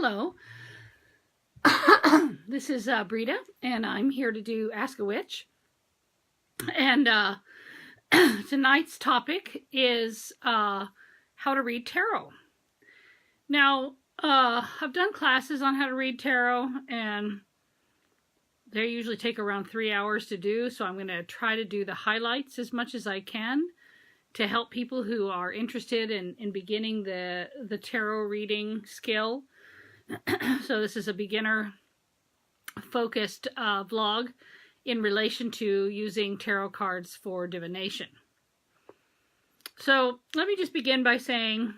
Hello, this is Brita, and I'm here to do Ask a Witch. And tonight's topic is how to read tarot. Now, I've done classes on how to read tarot, and they usually take around 3 hours to do, so I'm going to try to do the highlights as much as I can to help people who are interested in beginning the tarot reading skill. So this is a beginner-focused vlog in relation to using tarot cards for divination. So let me just begin by saying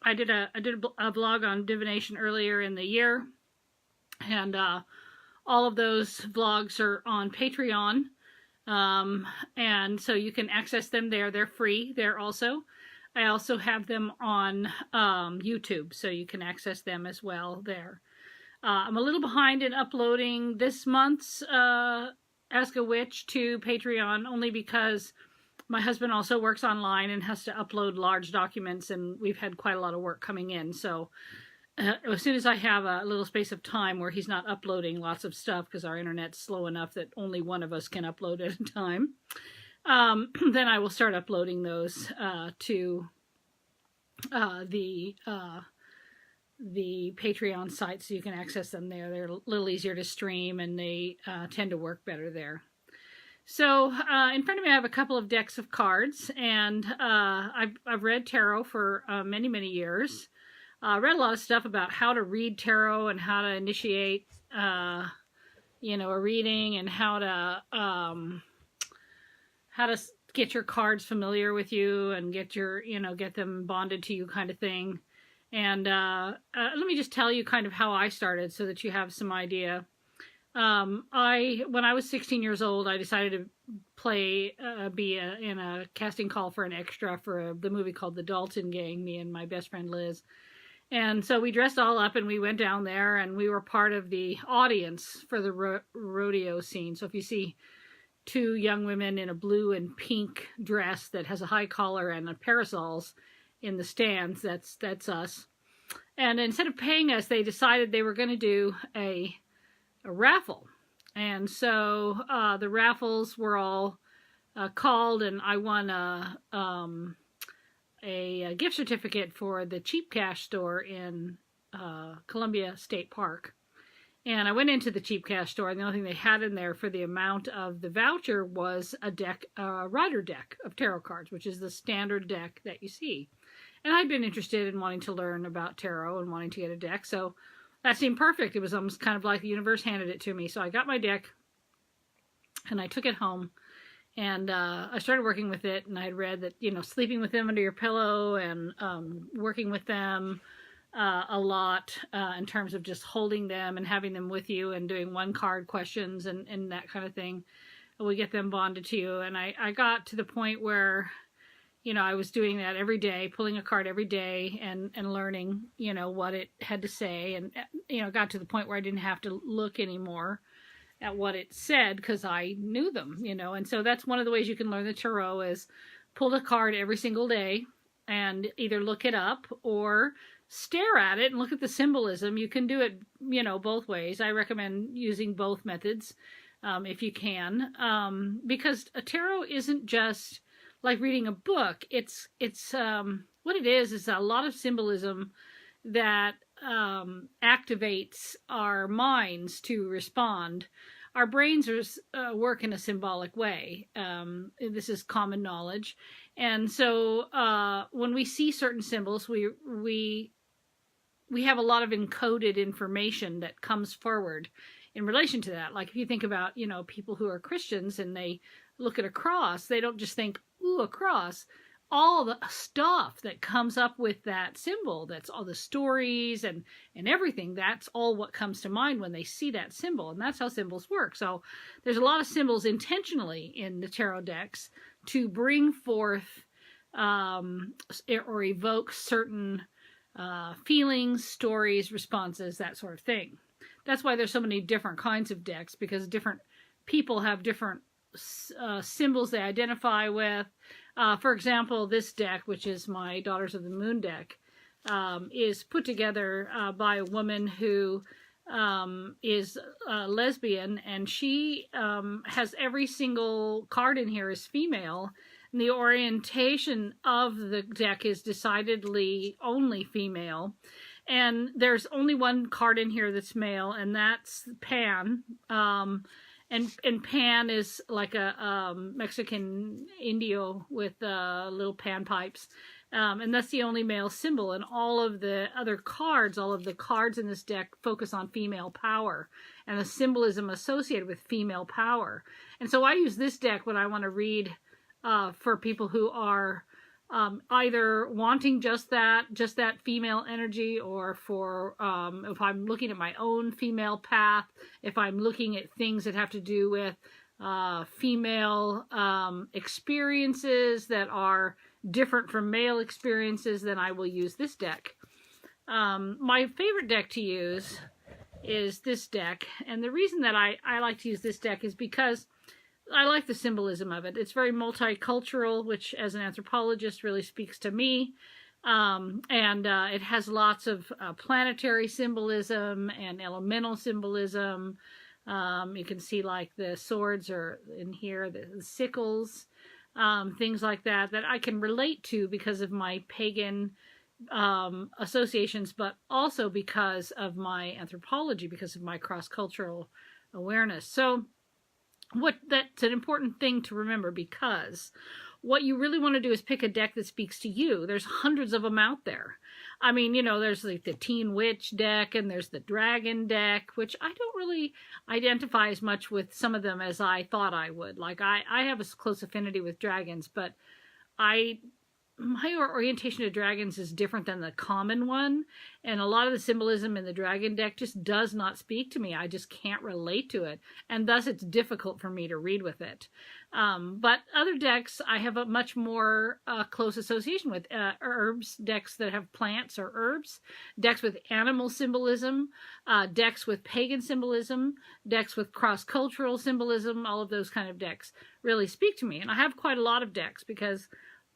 I did a vlog on divination earlier in the year, and all of those vlogs are on Patreon, and so you can access them there. They're free there also. I also have them on YouTube, so you can access them as well there. I'm a little behind in uploading this month's Ask a Witch to Patreon, only because my husband also works online and has to upload large documents, and we've had quite a lot of work coming in. So as soon as I have a little space of time where he's not uploading lots of stuff, because our internet's slow enough that only one of us can upload at a time, then I will start uploading those to the Patreon site, so you can access them there. They're a little easier to stream, and they tend to work better there. So in front of me I have a couple of decks of cards, and I've read tarot for many years. I read a lot of stuff about how to read tarot and how to initiate a reading, and how to get your cards familiar with you and get them bonded to you, kind of thing. And let me just tell you kind of how I started so that you have some idea. When I was 16 years old, I decided to be in a casting call for an extra for the movie called The Dalton Gang, me and my best friend Liz. And so we dressed all up and we went down there, and we were part of the audience for the rodeo scene. So if you see two young women in a blue and pink dress that has a high collar and parasols in the stands, that's us. And instead of paying us, they decided they were going to do a raffle. And so the raffles were all called, and I won a gift certificate for the Cheap Cash store in Columbia State Park. And I went into the Cheap Cash store, and the only thing they had in there for the amount of the voucher was a rider deck of tarot cards, which is the standard deck that you see. And I'd been interested in wanting to learn about tarot and wanting to get a deck, so that seemed perfect. It was almost kind of like the universe handed it to me. So I got my deck, and I took it home, and I started working with it, and I had read that, sleeping with them under your pillow, and working with them a lot in terms of just holding them and having them with you and doing one-card questions and that kind of thing. And we get them bonded to you. And I got to the point where, I was doing that every day, pulling a card every day and learning, what it had to say. And, got to the point where I didn't have to look anymore at what it said because I knew them, And so that's one of the ways you can learn the tarot is pull a card every single day and either look it up or stare at it and look at the symbolism. You can do it, both ways. I recommend using both methods if you can, because a tarot isn't just like reading a book. It's what it is a lot of symbolism that activates our minds to respond. Our brains work in a symbolic way. This is common knowledge. And so when we see certain symbols, we have a lot of encoded information that comes forward in relation to that. Like if you think about, people who are Christians and they look at a cross, they don't just think, ooh, a cross. All the stuff that comes up with that symbol, that's all the stories and everything, that's all what comes to mind when they see that symbol. And that's how symbols work. So there's a lot of symbols intentionally in the tarot decks to bring forth or evoke certain feelings, stories, responses, that sort of thing. That's why there's so many different kinds of decks, because different people have different symbols they identify with. For example, this deck, which is my Daughters of the Moon deck, is put together by a woman who is lesbian, and she has every single card in here is female, and the orientation of the deck is decidedly only female. And there's only one card in here that's male, and that's Pan. And Pan is like a Mexican indio with little panpipes. And that's the only male symbol. And all of the other cards, all of the cards in this deck focus on female power and the symbolism associated with female power. And so I use this deck when I want to read for people who are either wanting just that female energy, or for if I'm looking at my own female path, if I'm looking at things that have to do with female experiences that are different from male experiences, then I will use this deck. My favorite deck to use is this deck, and the reason that I like to use this deck is because I like the symbolism of it. It's very multicultural, which as an anthropologist really speaks to me. It has lots of planetary symbolism and elemental symbolism. You can see like the swords are in here, the sickles, things like that I can relate to because of my pagan associations, but also because of my anthropology, because of my cross-cultural awareness. So that's an important thing to remember, because what you really want to do is pick a deck that speaks to you. There's hundreds of them out there. I mean, there's like the Teen Witch deck, and there's the Dragon deck, which I don't really identify as much with some of them as I thought I would. Like I have a close affinity with dragons, but my orientation to dragons is different than the common one, and a lot of the symbolism in the dragon deck just does not speak to me. I just can't relate to it, and thus it's difficult for me to read with it. But other decks I have a much more close association with. Herbs, decks that have plants or herbs, decks with animal symbolism, decks with pagan symbolism, decks with cross-cultural symbolism, all of those kind of decks really speak to me. And I have quite a lot of decks because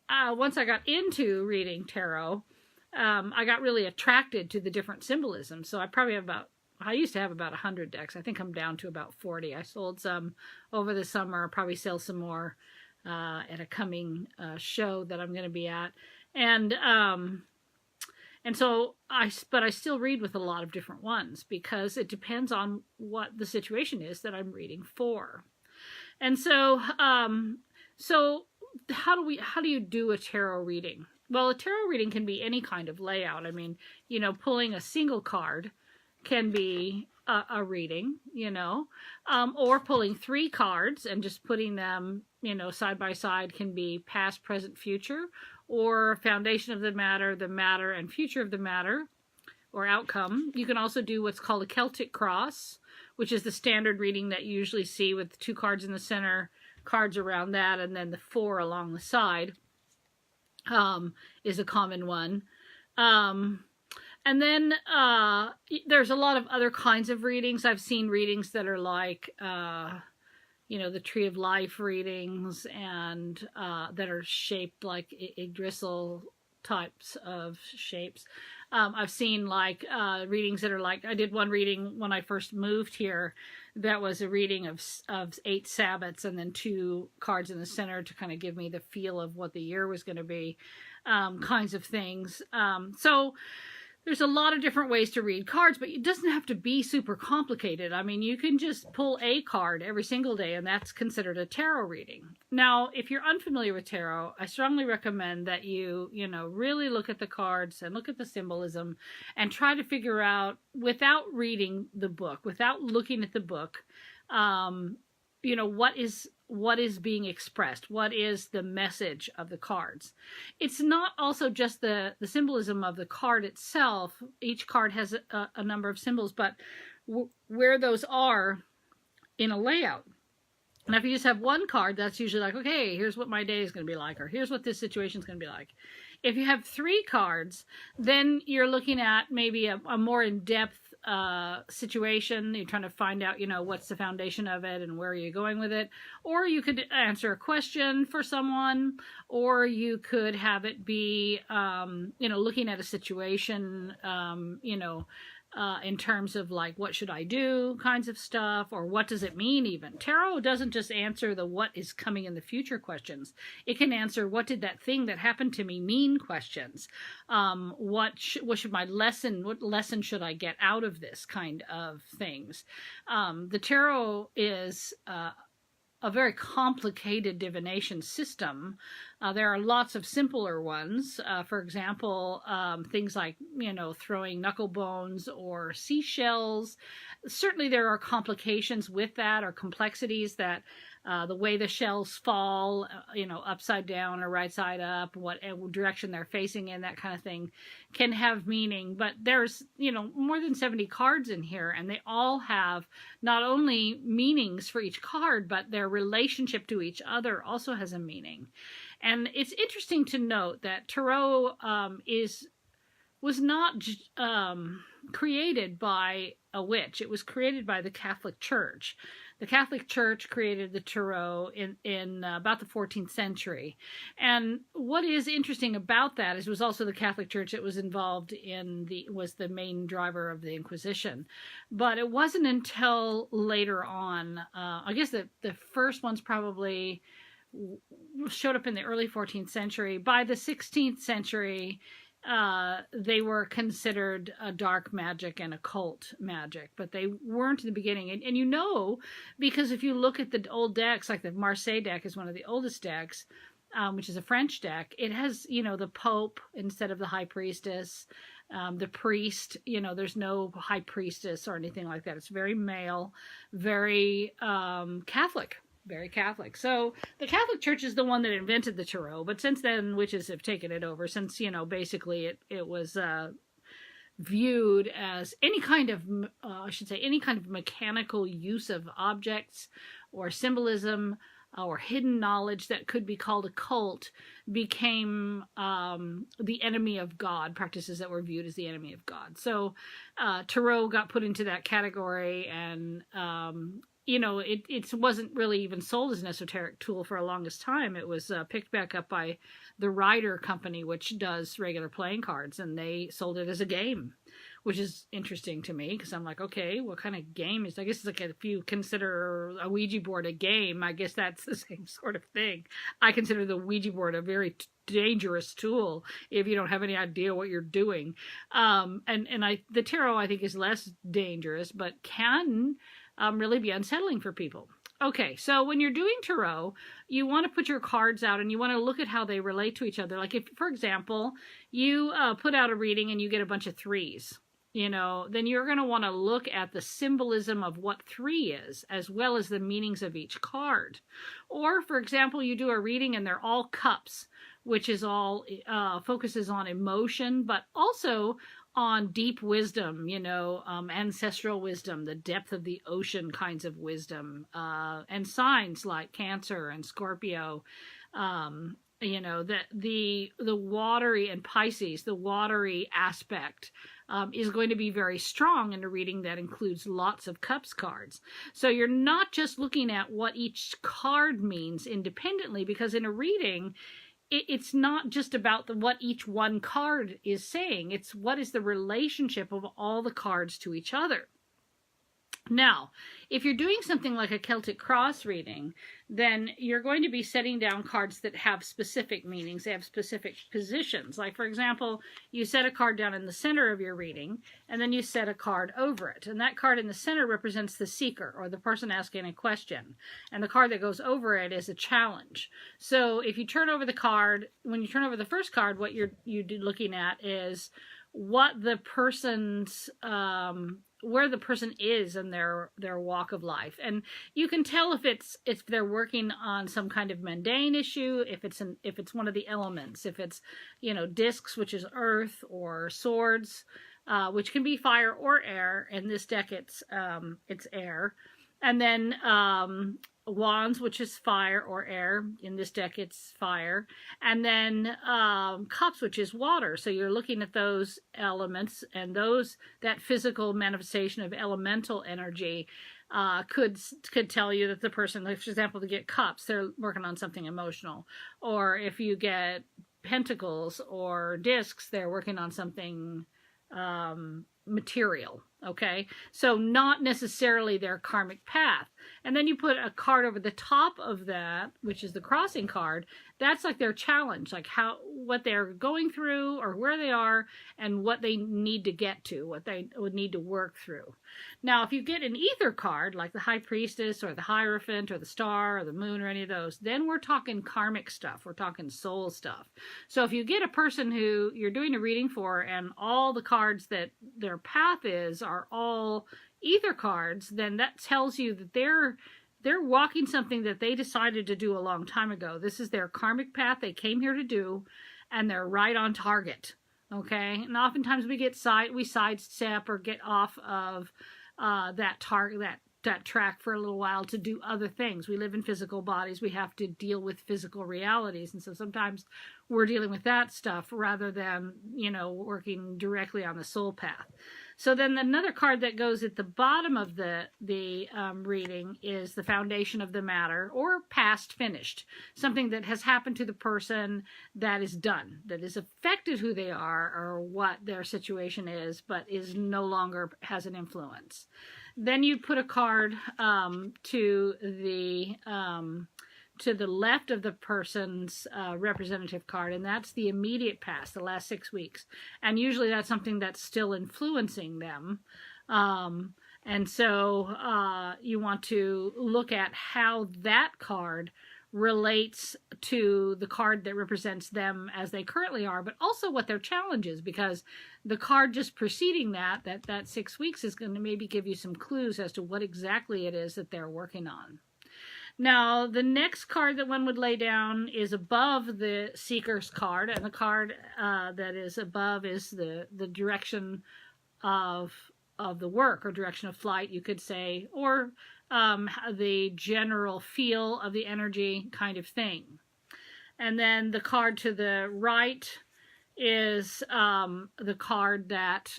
once I got into reading tarot, I got really attracted to the different symbolism. So I used to have about 100 decks. I think I'm down to about 40. I sold some over the summer. I'll probably sell some more at a coming show that I'm going to be at. But I still read with a lot of different ones because it depends on what the situation is that I'm reading for. And so how do you do a tarot reading? Well, a tarot reading can be any kind of layout. I mean, pulling a single card can be a reading, or pulling 3 cards and just putting them, side by side can be past, present, future, or foundation of the matter, and future of the matter, or outcome. You can also do what's called a Celtic cross, which is the standard reading that you usually see with 2 cards in the center, cards around that, and then the 4 along the side is a common one. And then there's a lot of other kinds of readings. I've seen readings that are like, the Tree of Life readings, and that are shaped like Yggdrasil types of shapes. I've seen like readings that are like, I did one reading when I first moved here that was a reading of 8 Sabbats and then 2 cards in the center to kind of give me the feel of what the year was going to be, kinds of things. So there's a lot of different ways to read cards, but it doesn't have to be super complicated. I mean, you can just pull a card every single day, and that's considered a tarot reading. Now, if you're unfamiliar with tarot, I strongly recommend that you really look at the cards and look at the symbolism and try to figure out, without reading the book, without looking at the book, what is being expressed, what is the message of the cards. It's not also just the symbolism of the card itself. Each card has a number of symbols, but where those are in a layout. Now, if you just have one card, that's usually like, okay, here's what my day is going to be like, or here's what this situation is going to be like. If you have 3 cards, then you're looking at maybe a more in-depth situation. You're trying to find out, what's the foundation of it and where are you going with it. Or you could answer a question for someone, or you could have it be, looking at a situation, in terms of like, what should I do kinds of stuff, or what does it mean even. Tarot doesn't just answer the what is coming in the future questions. It can answer what did that thing that happened to me mean questions. What should my lesson, what lesson should I get out of this kind of things. The tarot is a very complicated divination system. There are lots of simpler ones. For example, things like, throwing knuckle bones or seashells. Certainly there are complications with that, or complexities that the way the shells fall, upside down or right side up, what direction they're facing in, that kind of thing can have meaning. But there's, more than 70 cards in here, and they all have not only meanings for each card, but their relationship to each other also has a meaning. And it's interesting to note that tarot was not created by a witch. It was created by the Catholic Church. The Catholic Church created the tarot in about the 14th century. And what is interesting about that is it was also the Catholic Church that was involved was the main driver of the Inquisition. But it wasn't until later on, I guess the first ones probably showed up in the early 14th century. By the 16th century, they were considered a dark magic and occult magic, but they weren't in the beginning. And because if you look at the old decks, like the Marseille deck is one of the oldest decks, which is a French deck, it has, the Pope instead of the High Priestess, the priest, there's no High Priestess or anything like that. It's very male, very Catholic. Very Catholic. So the Catholic Church is the one that invented the tarot, but since then witches have taken it over, since, basically it was viewed as any kind of, any kind of mechanical use of objects or symbolism or hidden knowledge that could be called occult became the enemy of God, practices that were viewed as the enemy of God. So tarot got put into that category, and it wasn't really even sold as an esoteric tool for a longest time. It was picked back up by the Rider Company, which does regular playing cards, and they sold it as a game, which is interesting to me because I'm like, okay, what kind of game is? I guess it's like if you consider a Ouija board a game, I guess that's the same sort of thing. I consider the Ouija board a very dangerous tool if you don't have any idea what you're doing. The tarot, I think, is less dangerous, but can really be unsettling for people. Okay, so when you're doing tarot, you want to put your cards out and you want to look at how they relate to each other. Like if, for example, you put out a reading and you get a bunch of threes, then you're going to want to look at the symbolism of what 3 is, as well as the meanings of each card. Or, for example, you do a reading and they're all cups, which is all focuses on emotion, but also on deep wisdom, ancestral wisdom, the depth of the ocean kinds of wisdom, and signs like Cancer and Scorpio, the watery, and Pisces, the watery aspect is going to be very strong in a reading that includes lots of cups cards. So you're not just looking at what each card means independently, because in a reading, it's not just about what each one card is saying. It's what is the relationship of all the cards to each other. Now, if you're doing something like a Celtic Cross reading, then you're going to be setting down cards that have specific meanings. They have specific positions. Like, for example, you set a card down in the center of your reading, and then you set a card over it. And that card in the center represents the seeker, or the person asking a question. And the card that goes over it is a challenge. So if you turn over the card, when you turn over the first card, what you're looking at is what the person's where the person is in their walk of life. And you can tell if they're working on some kind of mundane issue, if it's one of the elements, if it's discs, which is earth, or swords, which can be fire or air. In this deck it's air. And then wands, which is fire or air. In this deck, it's fire. And then cups, which is water. So you're looking at those elements, and that physical manifestation of elemental energy could tell you that the person, like for example, to get cups, they're working on something emotional. Or if you get pentacles or discs, they're working on something material. Okay, so not necessarily their karmic path. And then you put a card over the top of that, which is the crossing card. That's like their challenge, like what they're going through or where they are and what they need to get to, what they would need to work through. Now, if you get an ether card, like the High Priestess or the Hierophant or the Star or the Moon or any of those, then we're talking karmic stuff. We're talking soul stuff. So if you get a person who you're doing a reading for and all the cards that their path is are all ether cards, then that tells you that they're walking something that they decided to do a long time ago. This is their karmic path they came here to do, and they're right on target. Okay, and oftentimes we sidestep or get off of that target, that track for a little while to do other things. We live in physical bodies. We have to deal with physical realities, and so sometimes we're dealing with that stuff rather than working directly on the soul path. So then another card that goes at the bottom of the reading is the foundation of the matter, or past finished. Something that has happened to the person that is done, that has affected who they are or what their situation is, but is no longer has an influence. Then you put a card to the left of the person's representative card, and that's the immediate past, the last 6 weeks. And usually that's something that's still influencing them. And so you want to look at how that card relates to the card that represents them as they currently are, but also what their challenge is, because the card just preceding that 6 weeks is going to maybe give you some clues as to what exactly it is that they're working on. Now, the next card that one would lay down is above the Seeker's card, and the card that is above is the direction of the work, or direction of flight, you could say, or the general feel of the energy kind of thing. And then the card to the right is the card that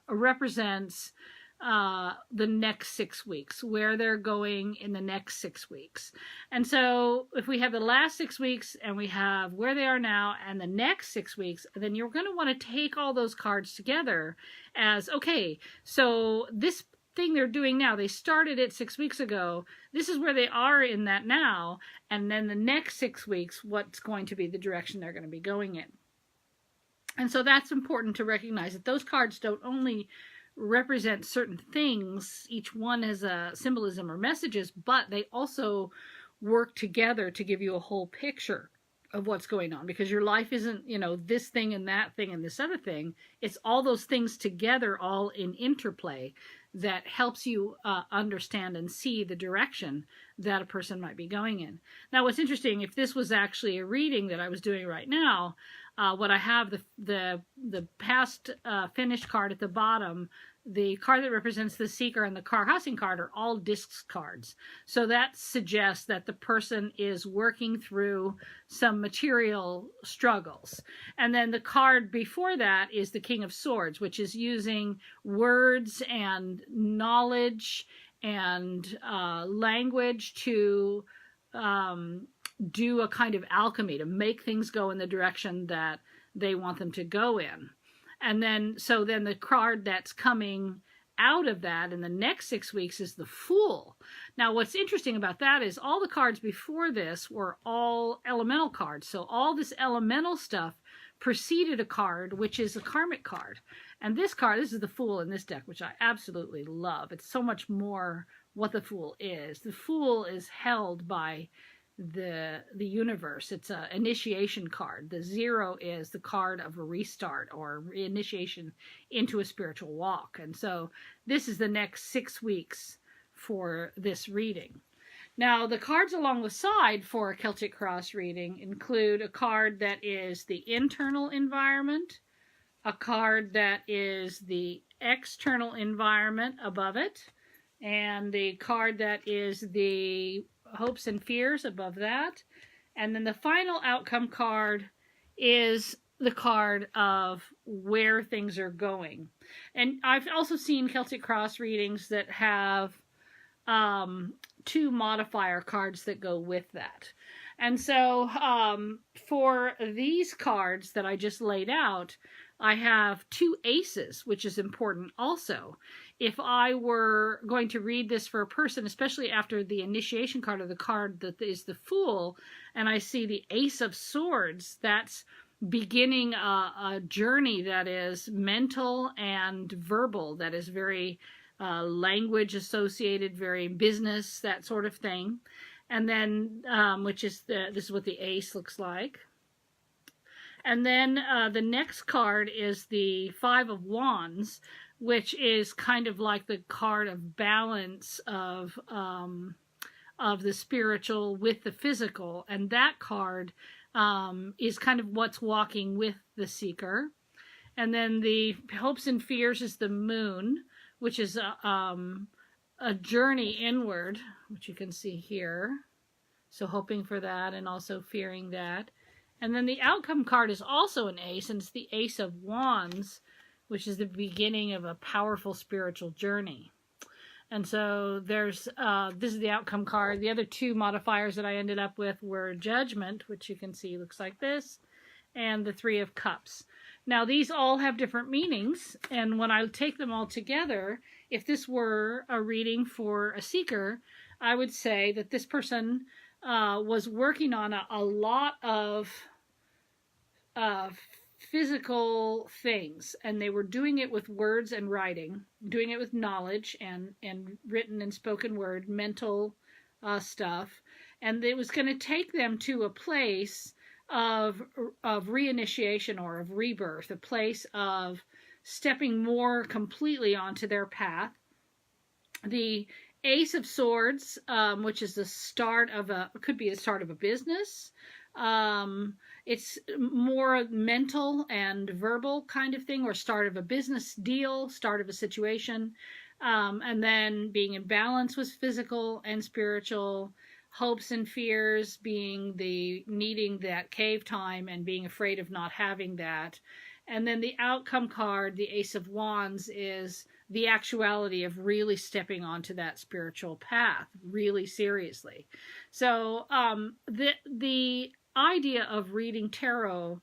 represents the next 6 weeks, where they're going in the next 6 weeks. And so if we have the last 6 weeks and we have where they are now and the next 6 weeks, then you're going to want to take all those cards together as, okay, so this thing they're doing now, they started it 6 weeks ago, this is where they are in that now, and then the next 6 weeks, what's going to be the direction they're going to be going in. And so that's important to recognize, that those cards don't only represent certain things, each one has a symbolism or messages, but they also work together to give you a whole picture of what's going on, because your life isn't, this thing and that thing and this other thing. It's all those things together, all in interplay, that helps you understand and see the direction that a person might be going in. Now, what's interesting, if this was actually a reading that I was doing right now, what I have, the past finished card at the bottom, the card that represents the Seeker, and the crossing card are all discs cards. So that suggests that the person is working through some material struggles. And then the card before that is the King of Swords, which is using words and knowledge and language to do a kind of alchemy, to make things go in the direction that they want them to go in. And then, so then the card that's coming out of that in the next 6 weeks is the Fool. Now, what's interesting about that is all the cards before this were all elemental cards. So all this elemental stuff preceded a card, which is a karmic card. And this card, this is the Fool in this deck, which I absolutely love. It's so much more what the Fool is. The Fool is held by the universe. It's an initiation card. The 0 is the card of a restart or initiation into a spiritual walk. And so this is the next 6 weeks for this reading. Now, the cards along the side for a Celtic Cross reading include a card that is the internal environment, a card that is the external environment above it, and the card that is the hopes and fears above that. And then the final outcome card is the card of where things are going. And I've also seen Celtic Cross readings that have 2 modifier cards that go with that. And so for these cards that I just laid out, I have 2 aces, which is important also. If I were going to read this for a person, especially after the initiation card or the card that is the Fool, and I see the Ace of Swords, that's beginning a journey that is mental and verbal, that is very language associated, very business, that sort of thing. And then, which is this is what the ace looks like. And then the next card is the 5 of Wands, which is kind of like the card of balance of the spiritual with the physical. And that card is kind of what's walking with the seeker. And then the hopes and fears is the Moon, which is a journey inward, which you can see here. So hoping for that and also fearing that. And then the outcome card is also an ace, and it's the Ace of Wands, which is the beginning of a powerful spiritual journey. And so there's this is the outcome card. The other 2 modifiers that I ended up with were Judgment, which you can see looks like this, and the 3 of Cups. Now these all have different meanings, and when I take them all together, if this were a reading for a seeker, I would say that this person was working on a lot of physical things, and they were doing it with words and writing, doing it with knowledge and written and spoken word, mental stuff, and it was going to take them to a place of reinitiation or of rebirth, a place of stepping more completely onto their path. The Ace of Swords, which is the start of could be the start of a business. It's more mental and verbal kind of thing, or start of a business deal, start of a situation. And then being in balance with physical and spiritual. Hopes and fears being the needing that cave time and being afraid of not having that. And then the outcome card, the Ace of Wands, is the actuality of really stepping onto that spiritual path really seriously. So the idea of reading tarot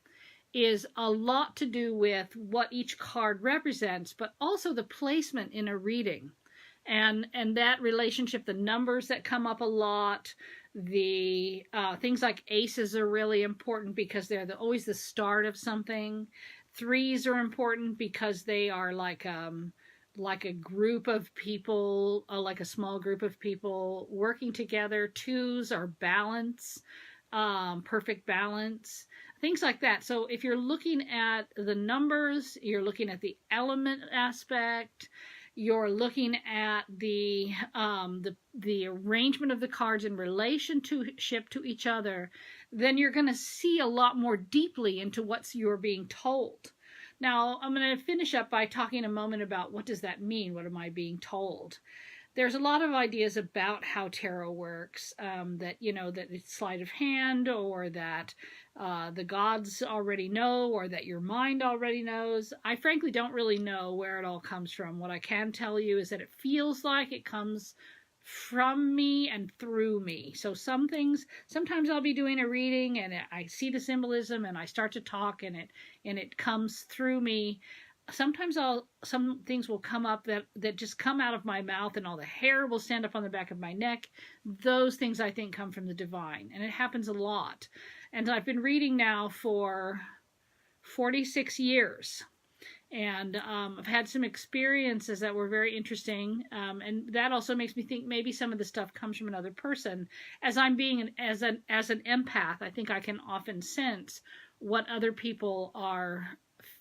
is a lot to do with what each card represents, but also the placement in a reading. And that relationship, the numbers that come up a lot, the things like aces are really important because they're always the start of something. 3s are important because they are like a group of people, like a small group of people working together. 2s are balance, perfect balance, things like that. So if you're looking at the numbers, you're looking at the element aspect, you're looking at the arrangement of the cards in relationship to each other, then you're going to see a lot more deeply into what you're being told. Now, I'm going to finish up by talking a moment about what does that mean? What am I being told? There's a lot of ideas about how tarot works, that it's sleight of hand, or that the gods already know, or that your mind already knows. I frankly don't really know where it all comes from. What I can tell you is that it feels like it comes from me and through me. So sometimes I'll be doing a reading and I see the symbolism and I start to talk and it comes through me. Sometimes some things will come up that just come out of my mouth, and all the hair will stand up on the back of my neck. Those things I think come from the divine, and it happens a lot. And I've been reading now for 46 years. And I've had some experiences that were very interesting, and that also makes me think maybe some of the stuff comes from another person. As I'm being as an empath, I think I can often sense what other people are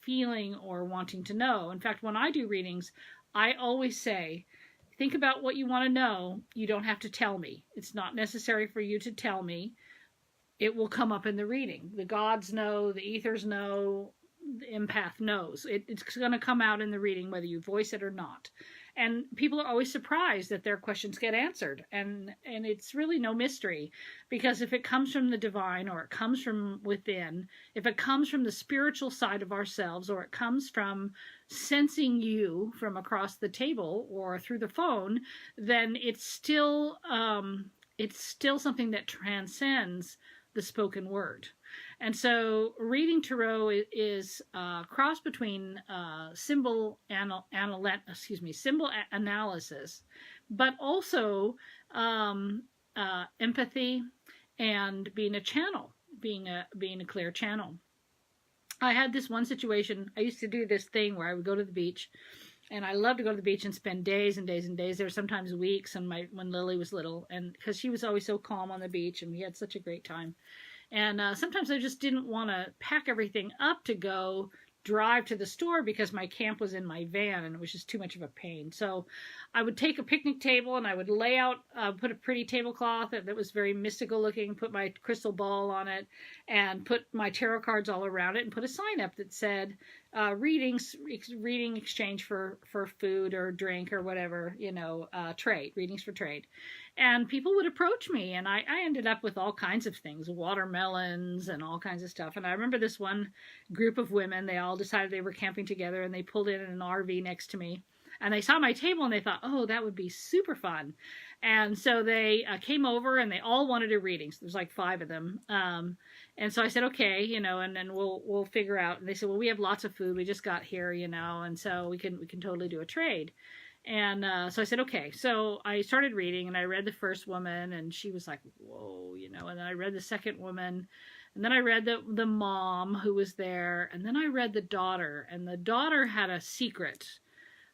feeling or wanting to know. In fact, when I do readings, I always say, think about what you want to know. You don't have to tell me. It's not necessary for you to tell me. It will come up in the reading. The gods know, the ethers know, the empath knows. It's going to come out in the reading whether you voice it or not. And people are always surprised that their questions get answered. And it's really no mystery, because if it comes from the divine, or it comes from within, if it comes from the spiritual side of ourselves, or it comes from sensing you from across the table or through the phone, then it's still something that transcends the spoken word. And so reading tarot is a cross between symbol analysis, but also empathy and being a channel, being a clear channel. I had this one situation. I used to do this thing where I would go to the beach, and I love to go to the beach and spend days and days and days there, sometimes weeks. And when Lily was little, and because she was always so calm on the beach, and we had such a great time. And sometimes I just didn't want to pack everything up to go drive to the store, because my camp was in my van and it was just too much of a pain. So I would take a picnic table and I would lay out, put a pretty tablecloth that was very mystical looking, put my crystal ball on it, and put my tarot cards all around it, and put a sign up that said reading exchange for food or drink or whatever, trade, readings for trade. And people would approach me, and I ended up with all kinds of things, watermelons and all kinds of stuff. And I remember this one group of women, they all decided they were camping together, and they pulled in an RV next to me. And they saw my table, and they thought, oh, that would be super fun. And so they came over, and they all wanted a reading. So there's like 5 of them. And so I said, okay, and then we'll figure out. And they said, well, we have lots of food. We just got here, and so we can totally do a trade. And so I said, okay. So I started reading, and I read the first woman, and she was like, whoa, and then I read the second woman, and then I read the mom who was there, and then I read the daughter, and the daughter had a secret.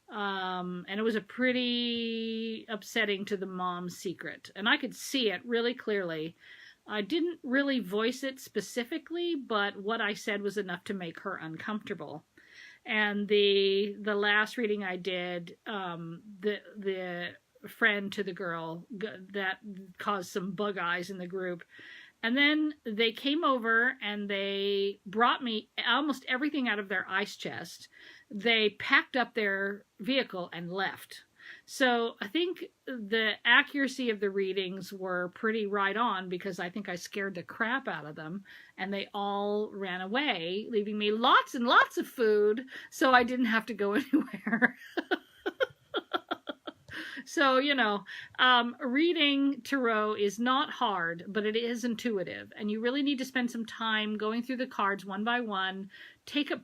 And it was a pretty upsetting to the mom's secret, and I could see it really clearly. I didn't really voice it specifically, but what I said was enough to make her uncomfortable. And the last reading I did, the friend to the girl, that caused some bug eyes in the group. And then they came over and they brought me almost everything out of their ice chest. They packed up their vehicle and left. So I think the accuracy of the readings were pretty right on, because I think I scared the crap out of them, and they all ran away, leaving me lots and lots of food, so I didn't have to go anywhere. So, reading tarot is not hard, but it is intuitive, and you really need to spend some time going through the cards one by one.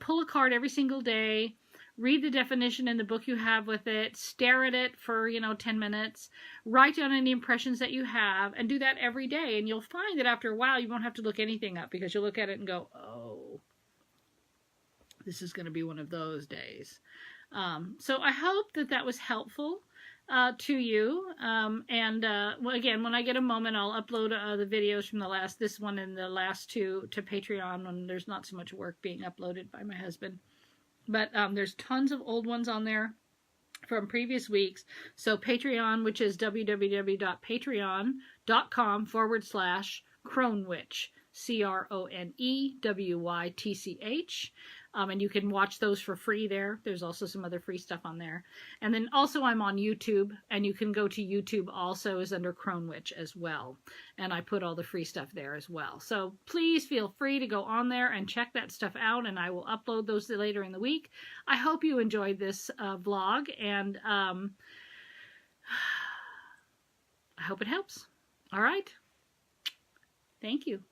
Pull a card every single day. Read the definition in the book you have with it. Stare at it for, 10 minutes. Write down any impressions that you have, and do that every day. And you'll find that after a while, you won't have to look anything up, because you'll look at it and go, oh, this is going to be one of those days. So I hope that was helpful to you. Again, when I get a moment, I'll upload the videos from this one and the last 2 to Patreon, when there's not so much work being uploaded by my husband. But there's tons of old ones on there from previous weeks. So Patreon, which is www.patreon.com/Cronewitch, CRONEWYTCH. And you can watch those for free there. There's also some other free stuff on there. And then also I'm on YouTube, and you can go to YouTube also is under Cronewitch as well. And I put all the free stuff there as well. So please feel free to go on there and check that stuff out, and I will upload those later in the week. I hope you enjoyed this vlog, and I hope it helps. All right. Thank you.